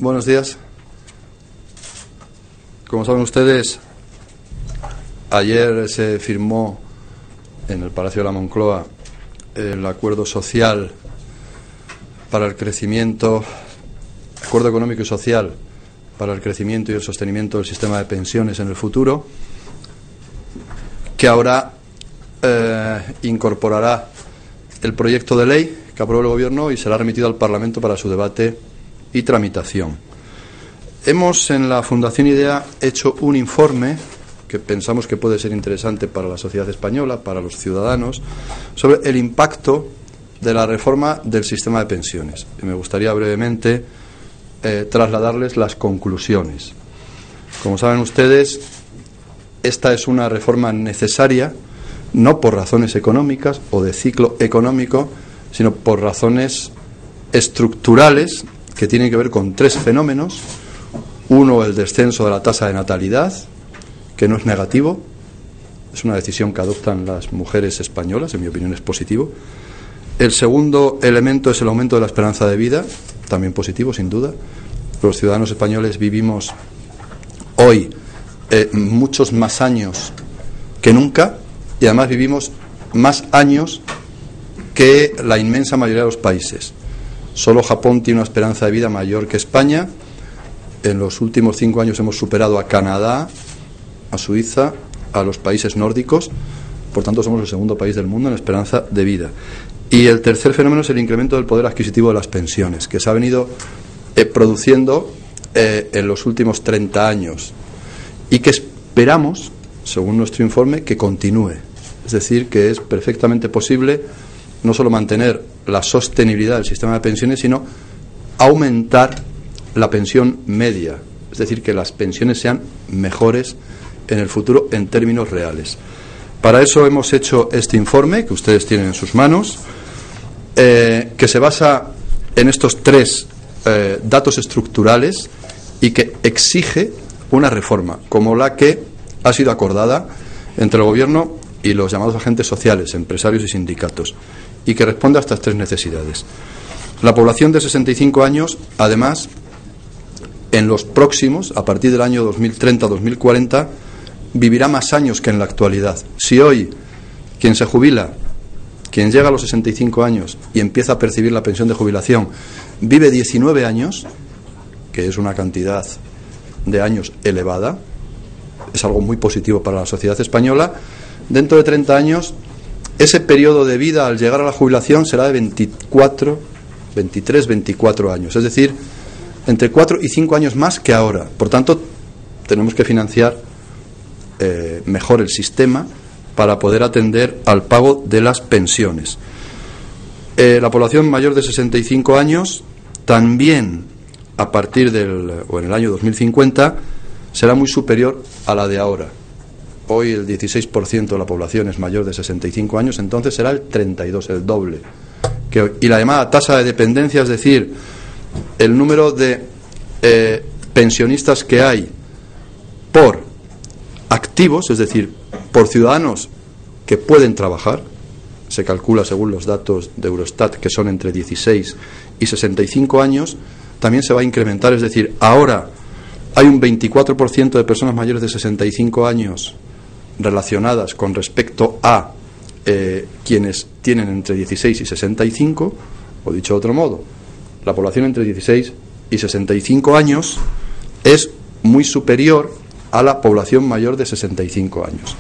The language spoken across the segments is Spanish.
Buenos días. Como saben ustedes, ayer se firmó en el Palacio de la Moncloa el acuerdo social para el crecimiento, acuerdo económico y social para el crecimiento y el sostenimiento del sistema de pensiones en el futuro, que ahora incorporará el proyecto de ley que aprobó el Gobierno y será remitido al Parlamento para su debate y tramitación. Hemos en la Fundación IDEA hecho un informe que pensamos que puede ser interesante para la sociedad española, para los ciudadanos, sobre el impacto de la reforma del sistema de pensiones. Y me gustaría brevemente trasladarles las conclusiones. Como saben ustedes, esta es una reforma necesaria, no por razones económicas o de ciclo económico, sino por razones estructurales que tienen que ver con tres fenómenos. Uno, el descenso de la tasa de natalidad, que no es negativo, es una decisión que adoptan las mujeres españolas, en mi opinión es positivo. El segundo elemento es el aumento de la esperanza de vida, también positivo, sin duda. Los ciudadanos españoles vivimos hoy muchos más años que nunca, y además vivimos más años que la inmensa mayoría de los países. Solo Japón tiene una esperanza de vida mayor que España. En los últimos 5 años hemos superado a Canadá, a Suiza, a los países nórdicos. Por tanto, somos el segundo país del mundo en esperanza de vida. Y el tercer fenómeno es el incremento del poder adquisitivo de las pensiones, que se ha venido produciendo en los últimos 30 años y que esperamos, según nuestro informe, que continúe. Es decir, que es perfectamente posible no solo mantener la sostenibilidad del sistema de pensiones, sino aumentar la pensión media, es decir, que las pensiones sean mejores en el futuro en términos reales. Para eso hemos hecho este informe, que ustedes tienen en sus manos, que se basa en estos tres datos estructurales y que exige una reforma, como la que ha sido acordada entre el Gobierno y los llamados agentes sociales, empresarios y sindicatos, y que responde a estas tres necesidades. La población de 65 años, además, en los próximos, a partir del año 2030-2040, vivirá más años que en la actualidad. Si hoy quien se jubila, quien llega a los 65 años y empieza a percibir la pensión de jubilación, vive 19 años, que es una cantidad de años elevada, es algo muy positivo para la sociedad española. Dentro de 30 años, ese periodo de vida al llegar a la jubilación será de 23, 24 años, es decir, entre 4 y 5 años más que ahora. Por tanto, tenemos que financiar mejor el sistema para poder atender al pago de las pensiones. La población mayor de 65 años también, a partir o en el año 2050, será muy superior a la de ahora. Hoy el 16% de la población es mayor de 65 años, entonces será el 32%, el doble. Y la llamada tasa de dependencia, es decir, el número de pensionistas que hay por activos, es decir, por ciudadanos que pueden trabajar, se calcula según los datos de Eurostat que son entre 16 y 65 años, también se va a incrementar. Es decir, ahora hay un 24% de personas mayores de 65 años relacionadas con respecto a quienes tienen entre 16 y 65, o dicho de otro modo, la población entre 16 y 65 años es muy superior a la población mayor de 65 años.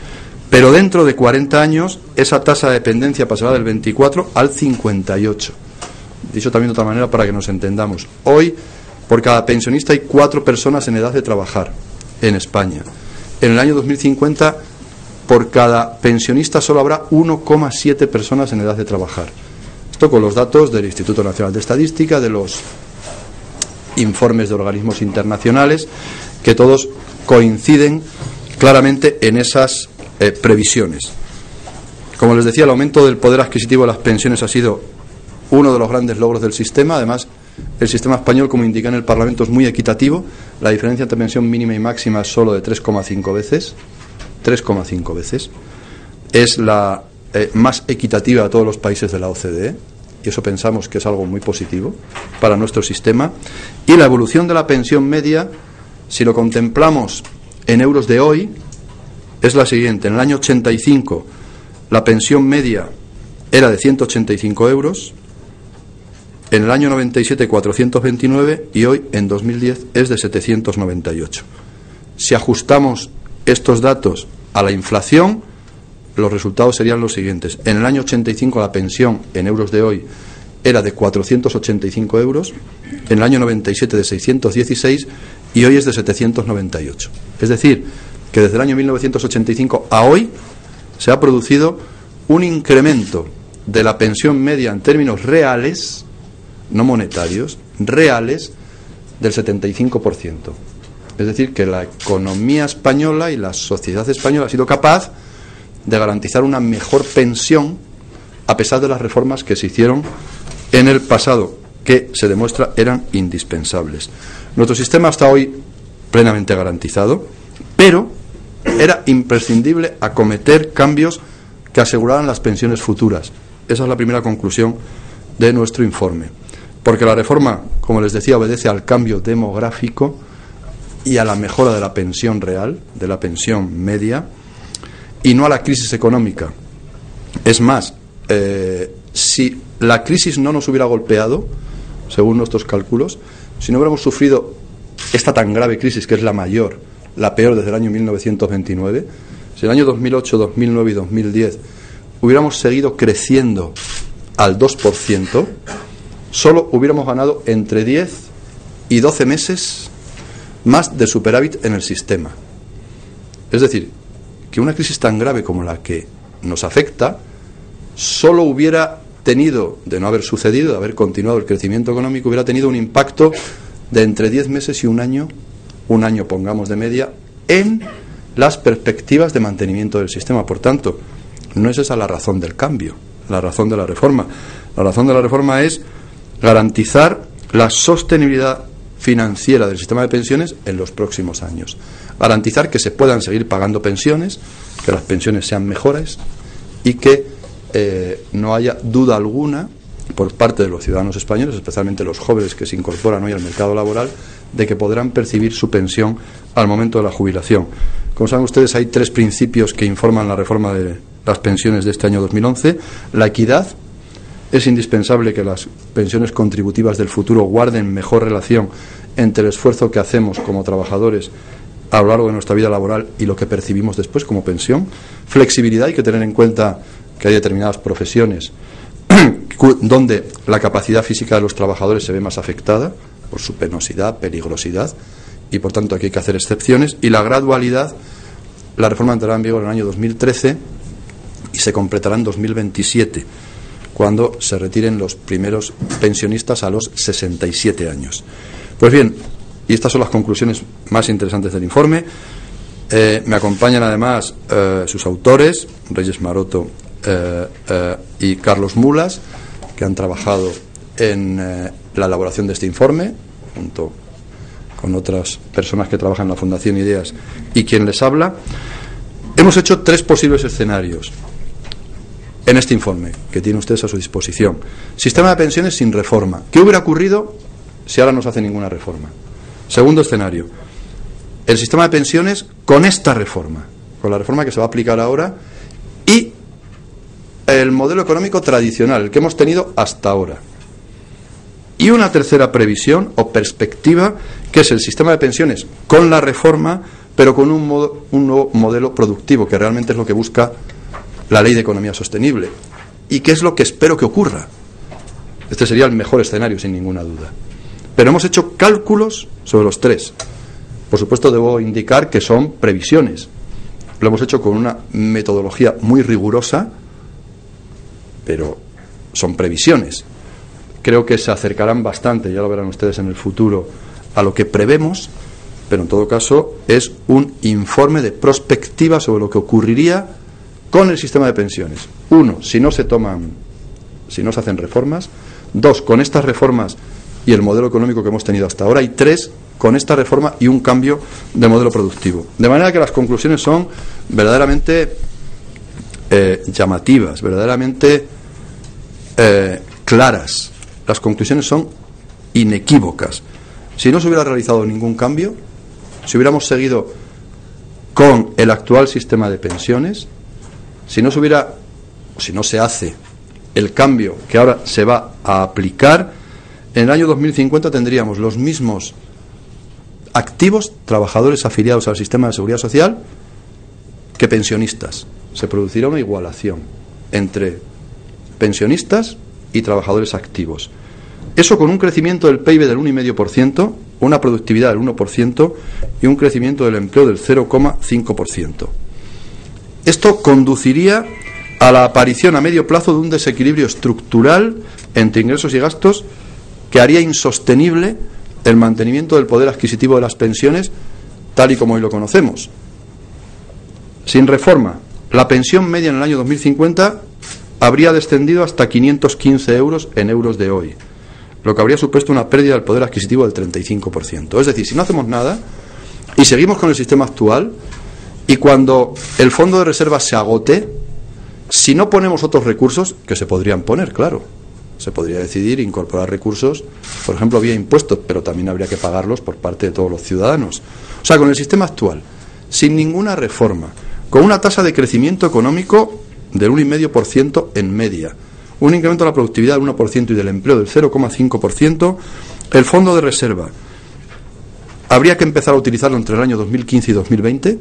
Pero dentro de 40 años esa tasa de dependencia pasará del 24 al 58. Dicho también de otra manera para que nos entendamos. Hoy, por cada pensionista hay 4 personas en edad de trabajar en España. En el año 2050, por cada pensionista solo habrá 1,7 personas en edad de trabajar. Esto con los datos del Instituto Nacional de Estadística, de los informes de organismos internacionales, que todos coinciden claramente en esas previsiones. Como les decía, el aumento del poder adquisitivo de las pensiones ha sido uno de los grandes logros del sistema. Además, el sistema español, como indica en el Parlamento, es muy equitativo. La diferencia entre pensión mínima y máxima es solo de 3,5 veces. 3,5 veces. Es la más equitativa de todos los países de la OCDE. y eso pensamos que es algo muy positivo para nuestro sistema. Y la evolución de la pensión media, si lo contemplamos en euros de hoy, es la siguiente. En el año 85 la pensión media era de 185 euros, en el año 97 429 y hoy en 2010 es de 798. Si ajustamos estos datos a la inflación, los resultados serían los siguientes. En el año 85 la pensión en euros de hoy era de 485 euros, en el año 97 de 616 y hoy es de 798. Es decir, que desde el año 1985 a hoy se ha producido un incremento de la pensión media en términos reales, no monetarios, reales, del 75%. Es decir, que la economía española y la sociedad española ha sido capaz de garantizar una mejor pensión a pesar de las reformas que se hicieron en el pasado, que se demuestra eran indispensables. Nuestro sistema está hoy plenamente garantizado, pero era imprescindible acometer cambios que aseguraran las pensiones futuras. Esa es la primera conclusión de nuestro informe. Porque la reforma, como les decía, obedece al cambio demográfico y a la mejora de la pensión real, de la pensión media, y no a la crisis económica. Es más, si la crisis no nos hubiera golpeado, según nuestros cálculos, si no hubiéramos sufrido esta tan grave crisis, que es la mayor, la peor desde el año 1929, si en el año 2008, 2009 y 2010 hubiéramos seguido creciendo al 2%, solo hubiéramos ganado entre 10 y 12 meses más de superávit en el sistema. Es decir, que una crisis tan grave como la que nos afecta solo hubiera tenido, de no haber sucedido, de haber continuado el crecimiento económico, hubiera tenido un impacto de entre 10 meses y un año pongamos de media, en las perspectivas de mantenimiento del sistema. Por tanto, no es esa la razón del cambio, la razón de la reforma. La razón de la reforma es garantizar la sostenibilidad financiera del sistema de pensiones en los próximos años. Garantizar que se puedan seguir pagando pensiones, que las pensiones sean mejores y que no haya duda alguna por parte de los ciudadanos españoles, especialmente los jóvenes que se incorporan hoy al mercado laboral, de que podrán percibir su pensión al momento de la jubilación. Como saben ustedes, hay 3 principios que informan la reforma de las pensiones de este año 2011. La equidad. Es indispensable que las pensiones contributivas del futuro guarden mejor relación entre el esfuerzo que hacemos como trabajadores a lo largo de nuestra vida laboral y lo que percibimos después como pensión. Flexibilidad. Hay que tener en cuenta que hay determinadas profesiones donde la capacidad física de los trabajadores se ve más afectada por su penosidad, peligrosidad, y por tanto aquí hay que hacer excepciones. Y la gradualidad. La reforma entrará en vigor en el año 2013 y se completará en 2027, cuando se retiren los primeros pensionistas a los 67 años. Pues bien, y estas son las conclusiones más interesantes del informe. Me acompañan además sus autores, Reyes Maroto y Carlos Mulas, que han trabajado en la elaboración de este informe, junto con otras personas que trabajan en la Fundación Ideas y quien les habla. Hemos hecho 3 posibles escenarios en este informe que tienen ustedes a su disposición. Sistema de pensiones sin reforma. ¿Qué hubiera ocurrido si ahora no se hace ninguna reforma? Segundo escenario, el sistema de pensiones con esta reforma, con la reforma que se va a aplicar ahora, y el modelo económico tradicional, el que hemos tenido hasta ahora. Y una tercera previsión o perspectiva, que es el sistema de pensiones con la reforma, pero con un nuevo modelo productivo, que realmente es lo que busca la Ley de Economía Sostenible, y que es lo que espero que ocurra. Este sería el mejor escenario, sin ninguna duda. Pero hemos hecho cálculos sobre los 3. Por supuesto, debo indicar que son previsiones. Lo hemos hecho con una metodología muy rigurosa, pero son previsiones. Creo que se acercarán bastante, ya lo verán ustedes en el futuro, a lo que prevemos, pero en todo caso es un informe de prospectiva sobre lo que ocurriría con el sistema de pensiones. 1, si no se hacen reformas. 2, con estas reformas y el modelo económico que hemos tenido hasta ahora. Y 3, con esta reforma y un cambio de modelo productivo. De manera que las conclusiones son verdaderamente llamativas, verdaderamente claras, las conclusiones son inequívocas. Si no se hubiera realizado ningún cambio, si hubiéramos seguido con el actual sistema de pensiones, si no se hace el cambio que ahora se va a aplicar, en el año 2050 tendríamos los mismos activos, trabajadores afiliados al sistema de seguridad social, que pensionistas. Se producirá una igualación entre pensionistas y trabajadores activos. Eso con un crecimiento del PIB del 1,5%, una productividad del 1% y un crecimiento del empleo del 0,5%. Esto conduciría a la aparición a medio plazo de un desequilibrio estructural entre ingresos y gastos que haría insostenible el mantenimiento del poder adquisitivo de las pensiones tal y como hoy lo conocemos. Sin reforma, la pensión media en el año 2050 habría descendido hasta 515 euros en euros de hoy, lo que habría supuesto una pérdida del poder adquisitivo del 35%. Es decir, si no hacemos nada y seguimos con el sistema actual, y cuando el fondo de reserva se agote, si no ponemos otros recursos, que se podrían poner, claro, se podría decidir incorporar recursos, por ejemplo, vía impuestos, pero también habría que pagarlos por parte de todos los ciudadanos. O sea, con el sistema actual, sin ninguna reforma, con una tasa de crecimiento económico del 1,5% en media, un incremento de la productividad del 1% y del empleo del 0,5%, el fondo de reserva habría que empezar a utilizarlo entre el año 2015 y 2020.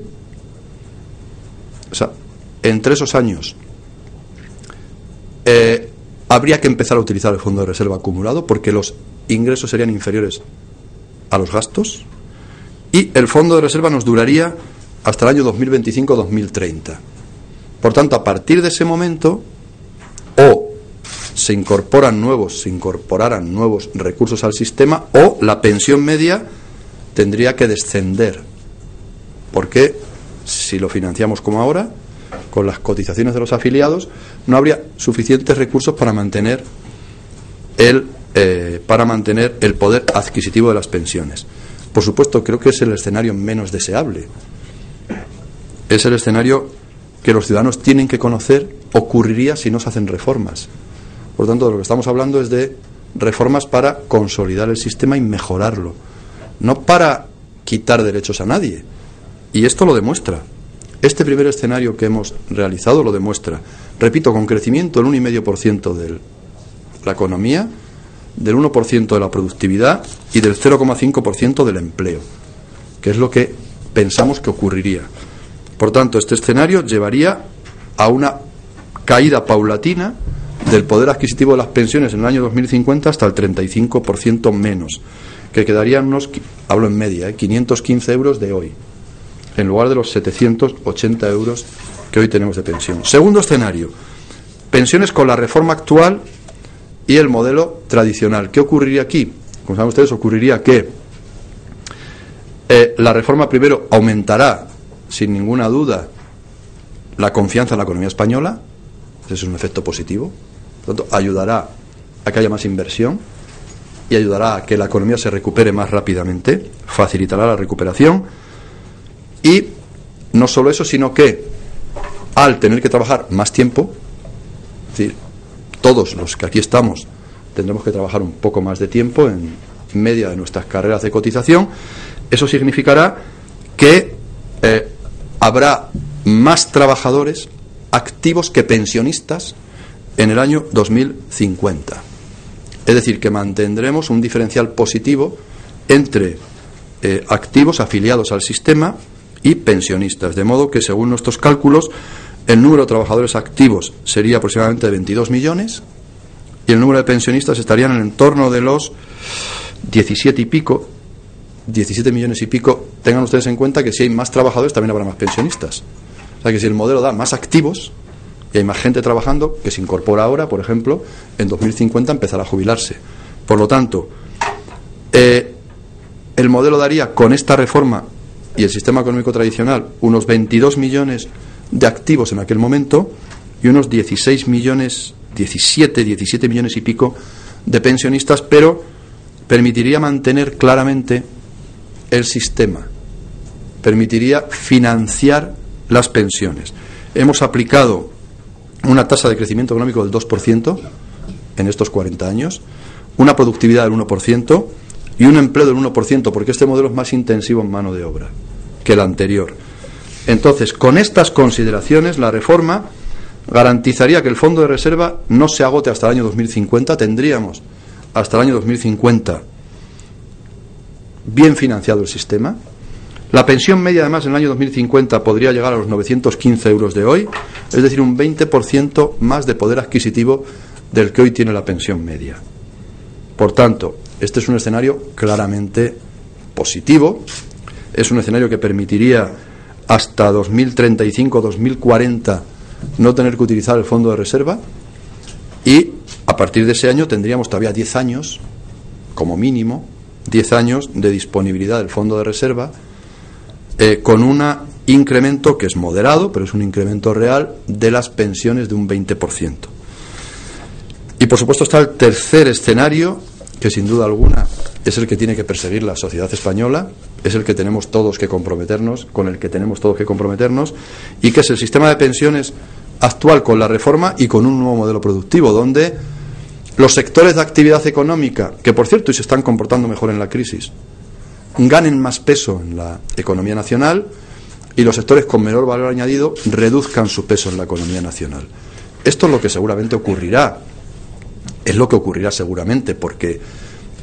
O sea, entre esos años habría que empezar a utilizar el fondo de reserva acumulado porque los ingresos serían inferiores a los gastos, y el fondo de reserva nos duraría hasta el año 2025-2030. Por tanto, a partir de ese momento, o se incorporaran nuevos recursos al sistema, o la pensión media tendría que descender, porque si lo financiamos como ahora, con las cotizaciones de los afiliados, no habría suficientes recursos para mantener el poder adquisitivo de las pensiones. Por supuesto, creo que es el escenario menos deseable. Es el escenario que los ciudadanos tienen que conocer. Ocurriría si no se hacen reformas. Por lo tanto, de lo que estamos hablando es de reformas para consolidar el sistema y mejorarlo, no para quitar derechos a nadie. Y esto lo demuestra. Este primer escenario que hemos realizado lo demuestra. Repito, con crecimiento del 1,5% de la economía, del 1% de la productividad y del 0,5% del empleo, que es lo que pensamos que ocurriría. Por tanto, este escenario llevaría a una caída paulatina del poder adquisitivo de las pensiones en el año 2050 hasta el 35% menos, que quedarían unos, hablo en media, 515 euros de hoy, en lugar de los 780 euros que hoy tenemos de pensión. Segundo escenario, pensiones con la reforma actual y el modelo tradicional. ¿Qué ocurriría aquí? Como saben ustedes, ocurriría que la reforma primero aumentará, sin ninguna duda, la confianza en la economía española. Ese es un efecto positivo. Por lo tanto, ayudará a que haya más inversión y ayudará a que la economía se recupere más rápidamente, facilitará la recuperación. Y no solo eso, sino que al tener que trabajar más tiempo, es decir, todos los que aquí estamos tendremos que trabajar un poco más de tiempo en media de nuestras carreras de cotización, eso significará que habrá más trabajadores activos que pensionistas en el año 2050. Es decir, que mantendremos un diferencial positivo entre activos afiliados al sistema y pensionistas, de modo que, según nuestros cálculos, el número de trabajadores activos sería aproximadamente de 22 millones y el número de pensionistas estaría en el entorno de los 17 millones y pico. Tengan ustedes en cuenta que si hay más trabajadores también habrá más pensionistas. O sea que si el modelo da más activos y hay más gente trabajando que se incorpora ahora, por ejemplo, en 2050 empezará a jubilarse. Por lo tanto, el modelo daría, con esta reforma y el sistema económico tradicional, unos 22 millones de activos en aquel momento y unos 17 millones y pico de pensionistas, pero permitiría mantener claramente el sistema, permitiría financiar las pensiones. Hemos aplicado una tasa de crecimiento económico del 2% en estos 40 años, una productividad del 1% y un empleo del 1%, porque este modelo es más intensivo en mano de obra que el anterior. Entonces, con estas consideraciones, la reforma garantizaría que el fondo de reserva no se agote hasta el año 2050. Tendríamos hasta el año 2050 bien financiado el sistema. La pensión media, además, en el año 2050 podría llegar a los 915 euros de hoy, es decir, un 20% más de poder adquisitivo del que hoy tiene la pensión media. Por tanto, este es un escenario claramente positivo, es un escenario que permitiría hasta 2035-2040 no tener que utilizar el fondo de reserva, y a partir de ese año tendríamos todavía 10 años, como mínimo, 10 años de disponibilidad del fondo de reserva, con un incremento que es moderado, pero es un incremento real de las pensiones de un 20%. Y por supuesto está el tercer escenario, que sin duda alguna es el que tiene que perseguir la sociedad española, es el que tenemos todos que comprometernos, con el que tenemos todos que comprometernos, y que es el sistema de pensiones actual con la reforma y con un nuevo modelo productivo, donde los sectores de actividad económica, que por cierto y se están comportando mejor en la crisis, ganen más peso en la economía nacional, y los sectores con menor valor añadido reduzcan su peso en la economía nacional. Esto es lo que seguramente ocurrirá, es lo que ocurrirá seguramente, porque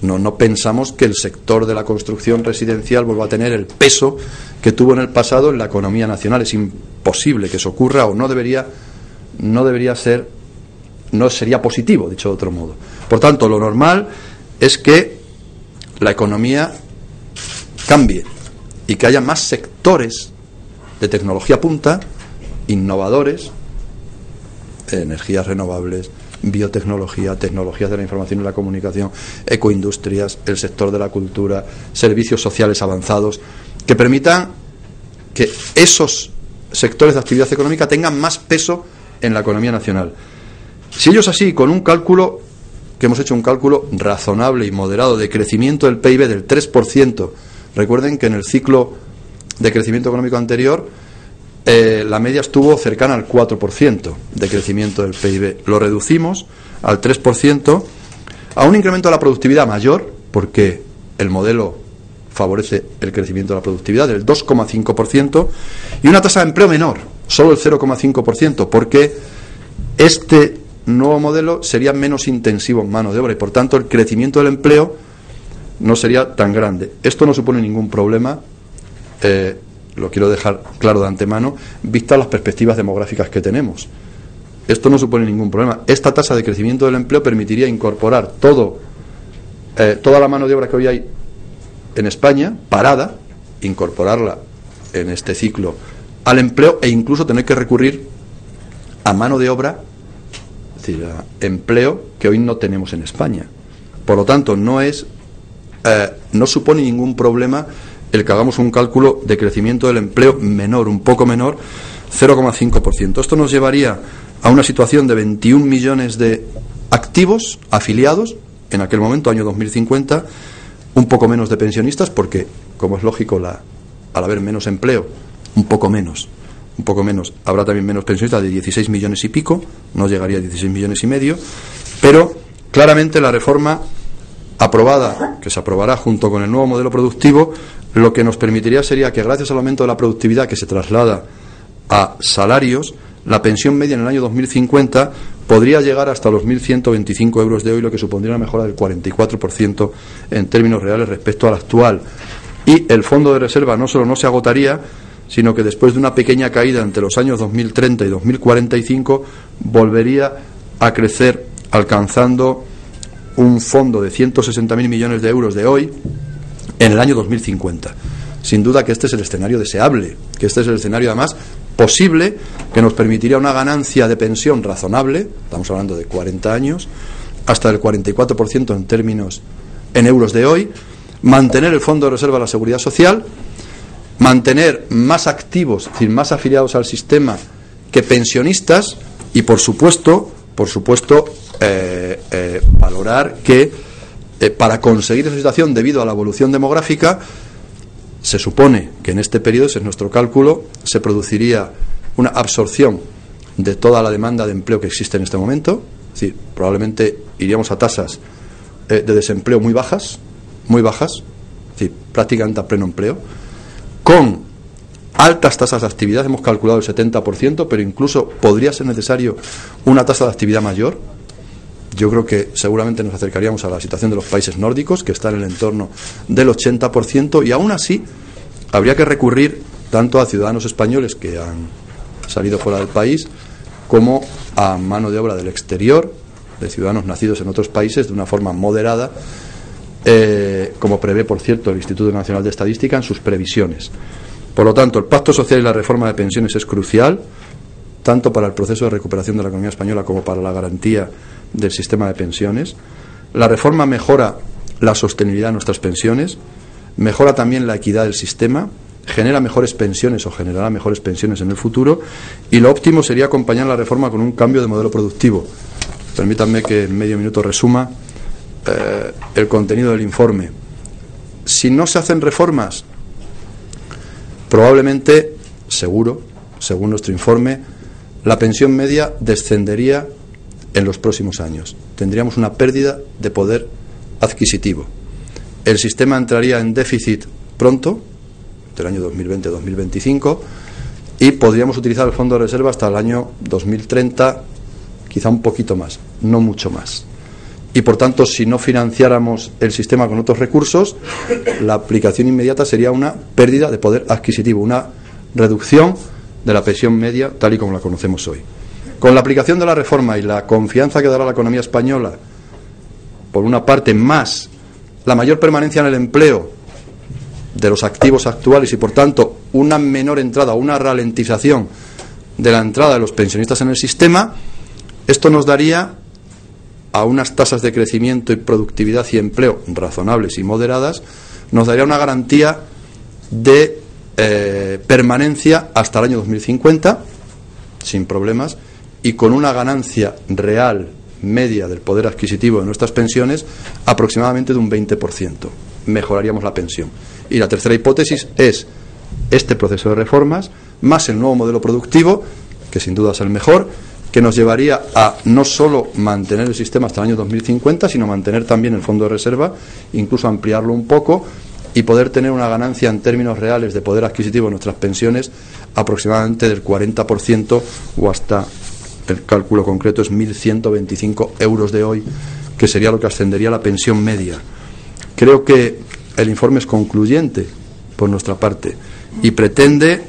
no pensamos que el sector de la construcción residencial vuelva a tener el peso que tuvo en el pasado en la economía nacional. Es imposible que eso ocurra, o no debería ser, no sería positivo, dicho de otro modo. Por tanto, lo normal es que la economía cambie y que haya más sectores de tecnología punta, innovadores, energías renovables, biotecnología, tecnologías de la información y la comunicación, ecoindustrias, el sector de la cultura, servicios sociales avanzados, que permitan que esos sectores de actividad económica tengan más peso en la economía nacional. Si ello es así, con un cálculo, que hemos hecho un cálculo razonable y moderado de crecimiento del PIB del 3%, recuerden que en el ciclo de crecimiento económico anterior la media estuvo cercana al 4% de crecimiento del PIB. Lo reducimos al 3%, a un incremento de la productividad mayor, porque el modelo favorece el crecimiento de la productividad del 2,5%, y una tasa de empleo menor, solo el 0,5%, porque este nuevo modelo sería menos intensivo en mano de obra y por tanto el crecimiento del empleo no sería tan grande. Esto no supone ningún problema, lo quiero dejar claro de antemano, vistas las perspectivas demográficas que tenemos. Esto no supone ningún problema. Esta tasa de crecimiento del empleo permitiría incorporar toda la mano de obra que hoy hay en España, parada, incorporarla en este ciclo al empleo, e incluso tener que recurrir a mano de obra, es decir, a empleo que hoy no tenemos en España. Por lo tanto, no supone ningún problema el que hagamos un cálculo de crecimiento del empleo menor, un poco menor, 0,5%. Esto nos llevaría a una situación de 21 millones de activos afiliados en aquel momento, año 2050, un poco menos de pensionistas, porque, como es lógico, al haber menos empleo, un poco menos, habrá también menos pensionistas, de 16 millones y pico, no llegaría a 16 millones y medio, pero claramente la reforma aprobada, que se aprobará junto con el nuevo modelo productivo, lo que nos permitiría sería que, gracias al aumento de la productividad que se traslada a salarios, la pensión media en el año 2050 podría llegar hasta los 1.125 euros de hoy, lo que supondría una mejora del 44% en términos reales respecto al actual. Y el fondo de reserva no solo no se agotaría, sino que después de una pequeña caída entre los años 2030 y 2045 volvería a crecer, alcanzando un fondo de 160.000 millones de euros de hoy en el año 2050. Sin duda que este es el escenario deseable, que este es el escenario además posible, que nos permitiría una ganancia de pensión razonable, estamos hablando de 40 años, hasta el 44% en euros de hoy, mantener el fondo de reserva de la Seguridad Social, mantener más activos, es decir, más afiliados al sistema que pensionistas, y por supuesto valorar que para conseguir esa situación, debido a la evolución demográfica, se supone que en este periodo, ese es nuestro cálculo, se produciría una absorción de toda la demanda de empleo que existe en este momento, Es decir, probablemente iríamos a tasas de desempleo muy bajas, es decir, prácticamente a pleno empleo, con altas tasas de actividad. Hemos calculado el 70%, pero incluso podría ser necesario una tasa de actividad mayor. Yo creo que seguramente nos acercaríamos a la situación de los países nórdicos, que está en el entorno del 80%, y aún así habría que recurrir tanto a ciudadanos españoles que han salido fuera del país como a mano de obra del exterior, de ciudadanos nacidos en otros países, de una forma moderada, como prevé, por cierto, el Instituto Nacional de Estadística en sus previsiones. Por lo tanto, el Pacto Social y la reforma de pensiones es crucial, tanto para el proceso de recuperación de la economía española como para la garantía del sistema de pensiones. La reforma mejora la sostenibilidad de nuestras pensiones, mejora también la equidad del sistema, genera mejores pensiones o generará mejores pensiones en el futuro, y lo óptimo sería acompañar la reforma con un cambio de modelo productivo. Permítanme que en medio minuto resuma el contenido del informe. Si no se hacen reformas, probablemente, seguro, según nuestro informe, la pensión media descendería en los próximos años. Tendríamos una pérdida de poder adquisitivo. El sistema entraría en déficit pronto, del año 2020-2025, y podríamos utilizar el fondo de reserva hasta el año 2030, quizá un poquito más, no mucho más. Y por tanto, si no financiáramos el sistema con otros recursos, la aplicación inmediata sería una pérdida de poder adquisitivo, una reducción de la pensión media tal y como la conocemos hoy. Con la aplicación de la reforma y la confianza que dará la economía española, por una parte, más la mayor permanencia en el empleo de los activos actuales y, por tanto, una menor entrada, una ralentización de la entrada de los pensionistas en el sistema, esto nos daría, a unas tasas de crecimiento y productividad y empleo razonables y moderadas, nos daría una garantía de permanencia hasta el año 2050, sin problemas, y con una ganancia real media del poder adquisitivo de nuestras pensiones aproximadamente de un 20%. Mejoraríamos la pensión. Y la tercera hipótesis es este proceso de reformas, más el nuevo modelo productivo, que sin duda es el mejor, que nos llevaría a no solo mantener el sistema hasta el año 2050, sino mantener también el fondo de reserva, incluso ampliarlo un poco y poder tener una ganancia en términos reales de poder adquisitivo en nuestras pensiones aproximadamente del 40% o hasta, el cálculo concreto es 1.125 euros de hoy, que sería lo que ascendería la pensión media. Creo que el informe es concluyente por nuestra parte y pretende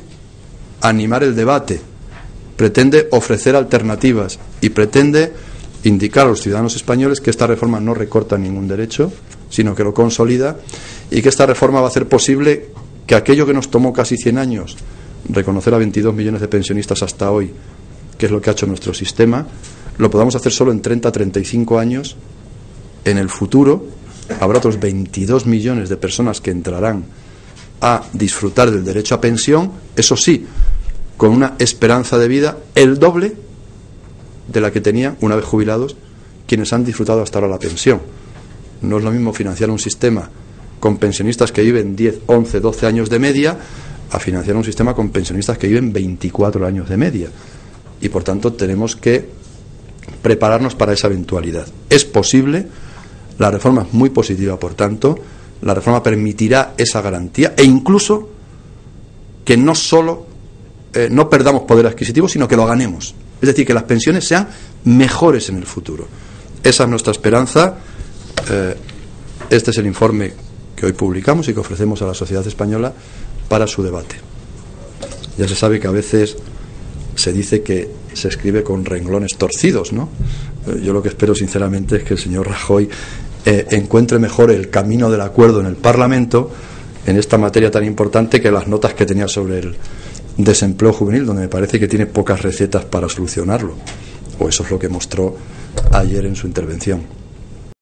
animar el debate, pretende ofrecer alternativas y pretende indicar a los ciudadanos españoles que esta reforma no recorta ningún derecho, sino que lo consolida, y que esta reforma va a hacer posible que aquello que nos tomó casi 100 años, reconocer a 22 millones de pensionistas hasta hoy, que es lo que ha hecho nuestro sistema, lo podamos hacer solo en 30-35 años. En el futuro habrá otros 22 millones de personas que entrarán a disfrutar del derecho a pensión, eso sí, con una esperanza de vida el doble de la que tenían una vez jubilados quienes han disfrutado hasta ahora la pensión. No es lo mismo financiar un sistema con pensionistas que viven 10, 11, 12 años de media a financiar un sistema con pensionistas que viven 24 años de media. Y por tanto tenemos que prepararnos para esa eventualidad. Es posible, la reforma es muy positiva, por tanto, la reforma permitirá esa garantía e incluso que no solo no perdamos poder adquisitivo, sino que lo ganemos. Es decir, que las pensiones sean mejores en el futuro. Esa es nuestra esperanza. Este es el informe que hoy publicamos y que ofrecemos a la sociedad española para su debate. Ya se sabe que a veces se dice que se escribe con renglones torcidos, ¿no? Yo lo que espero sinceramente es que el señor Rajoy encuentre mejor el camino del acuerdo en el Parlamento en esta materia tan importante que las notas que tenía sobre el desempleo juvenil, donde me parece que tiene pocas recetas para solucionarlo, o eso es lo que mostró ayer en su intervención.